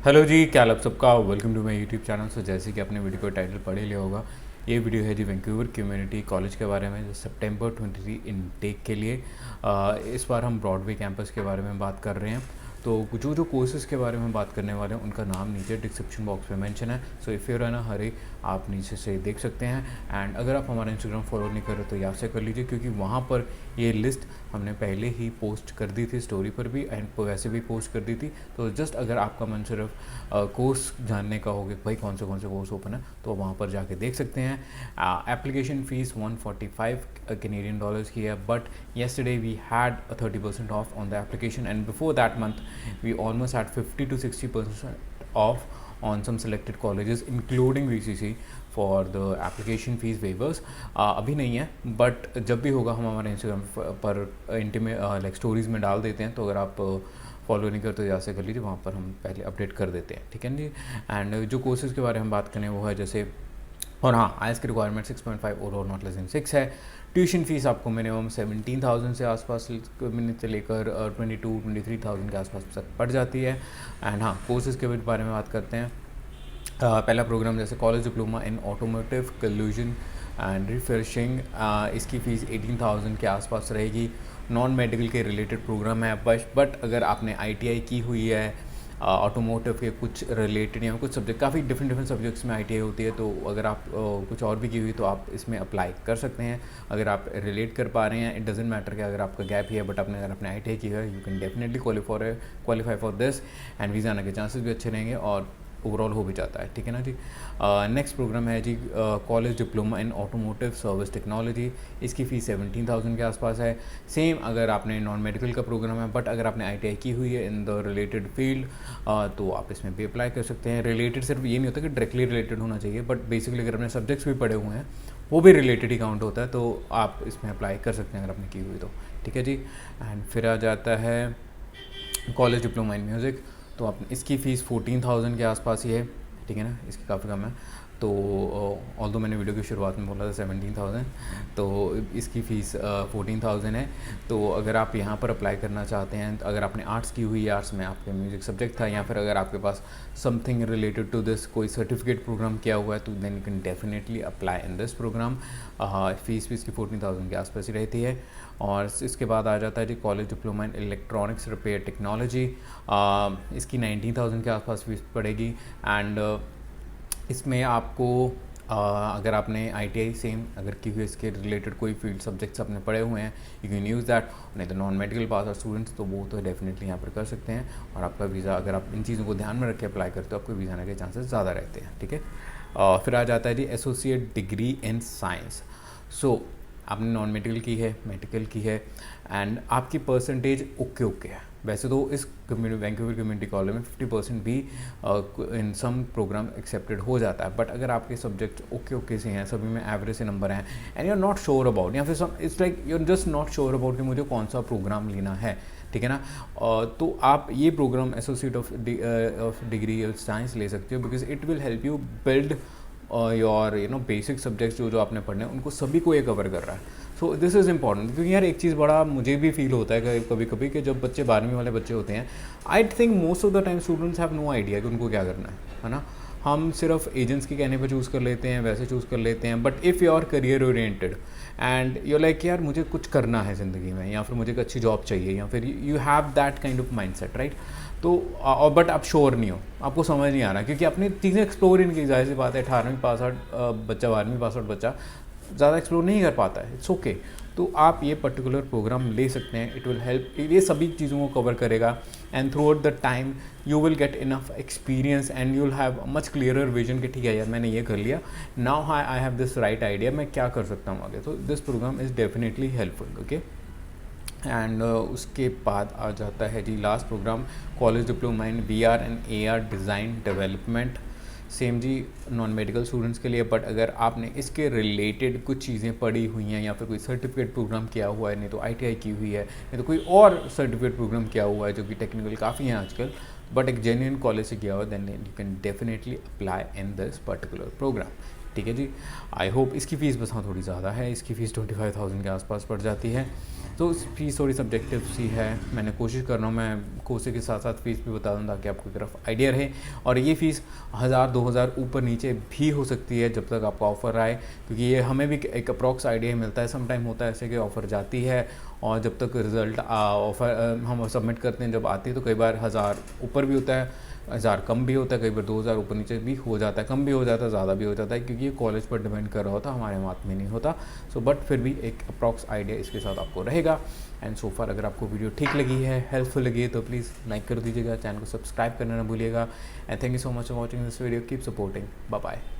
Hello जी, क्या हाल आप सबका। Welcome to my YouTube channel. So जैसे कि आपने वीडियो का टाइटल पढ़ ही लिया होगा, ये वीडियो है जी वैंकूवर कम्युनिटी कॉलेज के बारे में, जो सितंबर 23 इनटेक के लिए। इस बार हम ब्रॉडवे कैंपस के बारे में बात कर रहे हैं। तो जो जो कोर्सेज़ के बारे में बात करने वाले हैं उनका नाम नीचे डिस्क्रिप्शन बॉक्स में मेंशन है। So if you are in a hurry, आप नीचे से देख सकते हैं। एंड अगर आप हमारा इंस्टाग्राम फॉलो नहीं कर रहे तो यहाँ से कर लीजिए, क्योंकि वहाँ पर ये लिस्ट हमने पहले ही पोस्ट कर दी थी, स्टोरी पर भी एंड वैसे भी पोस्ट कर दी थी। तो जस्ट अगर आपका मन सिर्फ कोर्स जानने का हो कि भाई कौन से कोर्स ओपन है, तो वहाँ पर जाके देख सकते हैं। एप्लीकेशन फ़ीस 145 कैनेडियन डॉलर्स की है, but yesterday we had a 30% off on the application, and before that month we almost had 50 to 60% off on some selected colleges including VCC for the application fees waivers. अभी नहीं है, but जब भी होगा हम हमारे इंस्टाग्राम पर intimate like stories में डाल देते हैं। तो अगर आप फॉलो नहीं करते तो यहाँ से कर लीजिए, वहाँ पर हम पहले अपडेट कर देते हैं, ठीक है जी। एंड जो कोर्सेज़ के बारे में बात करें वो है जैसे, और हाँ, आईएस की रिक्वायरमेंट 6.5 और नॉट लेस देन 6 है। ट्यूशन फीस आपको मिनिमम 17,000 से आसपास से लेकर 22-23,000 के आसपास तक पड़ जाती है। एंड हाँ, कोर्सेज़ के बारे में बात करते हैं। पहला प्रोग्राम जैसे college diploma in automotive collision and refinishing, इसकी फ़ीस 18,000 के आसपास रहेगी। नॉन मेडिकल के रिलेटेड प्रोग्राम है, बट अगर आपने आईटीआई की हुई है ऑटोमोटिव के कुछ रिलेटेड या कुछ सब्जेक्ट, काफ़ी डिफरेंट सब्जेक्ट्स में आईटीआई होती है, तो अगर आप कुछ और भी की हुई तो आप इसमें अप्लाई कर सकते हैं। अगर आप रिलेट कर पा रहे हैं, इट डजेंट मैटर कि अगर आपका गैप ही है, बट आपने अगर अपने आईटीआई की है, you can definitely qualify for this, and visa आने के चांसेस भी अच्छे रहेंगे और ओवरऑल हो भी जाता है, ठीक है ना जी। नेक्स्ट प्रोग्राम है जी college diploma in automotive service technology, इसकी फ़ीस 17,000 के आसपास है। सेम अगर आपने नॉन मेडिकल का प्रोग्राम है, बट अगर आपने आईटीआई की हुई है इन द रिलेटेड फील्ड, तो आप इसमें भी अप्लाई कर सकते हैं। रिलेटेड सिर्फ ये नहीं होता कि डायरेक्टली रिलेटेड होना चाहिए, बट बेसिकली अगर अपने सब्जेक्ट्स भी पढ़े हुए हैं वो भी रिलेटेड ही काउंट होता है, तो आप इसमें अप्लाई कर सकते हैं अगर आपने की हुई तो, ठीक है जी। एंड फिर आ जाता है कॉलेज डिप्लोमा इन म्यूज़िक, तो आप इसकी फ़ीस 14,000 के आसपास ही है, ठीक है ना, इसकी काफ़ी कम है। तो ऑल्दो मैंने वीडियो की शुरुआत में बोला था 17,000, तो इसकी फ़ीस 14,000 है। तो अगर आप यहाँ पर अप्लाई करना चाहते हैं, तो अगर आपने आर्ट्स की हुई, आर्ट्स में आपके म्यूज़िक सब्जेक्ट था, या फिर अगर आपके पास समथिंग रिलेटेड टू दिस कोई सर्टिफिकेट प्रोग्राम किया हुआ है, तो then you can definitely apply in this program. Fees भी इसकी 14,000 के आसपास ही रहती है। और इसके बाद आ जाता है जी college diploma in electronics repair technology, इसकी 19,000 के आसपास फीस पड़ेगी। एंड इसमें आपको अगर आपने आईटीआई सेम अगर की हुई इसके रिलेटेड कोई फील्ड सब्जेक्ट्स अपने पढ़े हुए हैं, यू कैन यूज़ दैट। नहीं तो नॉन मेडिकल पास और स्टूडेंट्स तो वो तो डेफिनेटली यहाँ पर कर सकते हैं, और आपका वीज़ा अगर आप इन चीज़ों को ध्यान में रख के अप्लाई करते हो, आपको वीज़ा आने के चांसेस ज़्यादा रहते हैं, ठीक है। फिर आ जाता है जी एसोसिएट डिग्री इन साइंस। सो आपने नॉन मेडिकल की है, मेडिकल की है, एंड आपकी परसेंटेज ओके है। वैसे तो इस वैंकूवर कम्युनिटी कॉलेज में 50% भी इन सम प्रोग्राम एक्सेप्टेड हो जाता है, बट अगर आपके सब्जेक्ट ओके से हैं, सभी में एवरेज से नंबर हैं, and you are not sure about, या फिर it's like you are just not sure about कि मुझे कौन सा प्रोग्राम लेना है, ठीक है ना, तो आप ये program associate of degree of science ले सकते हो, because it will help you build your basic subjects जो आपने पढ़ने हैं, उनको सभी को ये कवर कर रहा है। सो दिस इज़ इंपॉर्टेंट, क्योंकि यार एक चीज़ बड़ा मुझे भी फील होता है कभी कभी कि जब बच्चे 12वीं वाले बच्चे होते हैं, I think most of the time students have no idea कि उनको क्या करना है ना। हम सिर्फ एजेंट्स के कहने पर चूज़ कर लेते हैं, वैसे चूज़ कर लेते हैं, but if you are career oriented and you like यार मुझे कुछ करना है ज़िंदगी में, या फिर मुझे एक अच्छी जॉब चाहिए, या फिर you have that kind of mind set, right. तो और बट आप श्योर नहीं हो, आपको समझ नहीं आ रहा, क्योंकि अपनी चीज़ें एक्सप्लोर ही नहीं की। जाहिर सी बात है, 18वीं पास आउट बच्चा, 12वीं पास आउट बच्चा ज़्यादा एक्सप्लोर नहीं कर पाता है, इट्स ओके। तो आप ये पर्टिकुलर प्रोग्राम ले सकते हैं, इट विल हेल्प, ये सभी चीज़ों को कवर करेगा, and throughout the time you will get enough experience and you will have much clearer vision कि ठीक है यार मैंने ये कर लिया, now I have this right idea, मैं क्या कर सकता हूँ आगे। तो this programme is definitely helpful, okay. And उसके बाद आ जाता है जी last programme college diploma in VR and AR design development. Same जी नॉन मेडिकल स्टूडेंट्स के लिए, बट अगर आपने इसके रिलेटेड कुछ चीज़ें पढ़ी हुई हैं, या फिर कोई सर्टिफिकेट प्रोग्राम किया हुआ है, नहीं तो आईटीआई की हुई है, नहीं तो कोई और सर्टिफिकेट प्रोग्राम किया हुआ है जो कि टेक्निकल काफ़ी हैं आजकल, बट एक जेन्युइन कॉलेज से किया हुआ, then you can definitely apply in this particular program. ठीक है जी। आई होप इसकी फ़ीस बस हाँ थोड़ी ज़्यादा है, इसकी फ़ीस 25,000 के आसपास पड़ जाती है, तो फ़ीस थोड़ी सब्जेक्टिव सी है। मैंने कोशिश कर रहा हूँ मैं कोर्स के साथ साथ फ़ीस भी बता दूँ ताकि आपको एक रफ आइडिया रहे। और ये फ़ीस 1000-2000 ऊपर नीचे भी हो सकती है जब तक आपका ऑफ़र आए, क्योंकि ये हमें भी एक अप्रॉक्स आइडिया मिलता है। सम टाइम होता है ऐसे कि ऑफ़र जाती है और जब तक रिज़ल्ट ऑफ़र हम सबमिट करते हैं, जब आती है तो कई बार 1000 ऊपर भी होता है, 1000 कम भी होता है, कई बार 2000 ऊपर नीचे भी हो जाता है, कम भी हो जाता है, ज़्यादा भी हो जाता है, क्योंकि ये कॉलेज पर डिपेंड कर रहा होता है, हमारे हाथ में नहीं होता। सो बट फिर भी एक अप्रॉक्स आइडिया इसके साथ आपको रहेगा। एंड सो फार अगर आपको वीडियो ठीक लगी है, हेल्पफुल लगी है, तो प्लीज़ लाइक कर दीजिएगा, चैनल को सब्सक्राइब करना ना भूलिएगा। And thank you so much for watching this video, keep supporting, bye bye.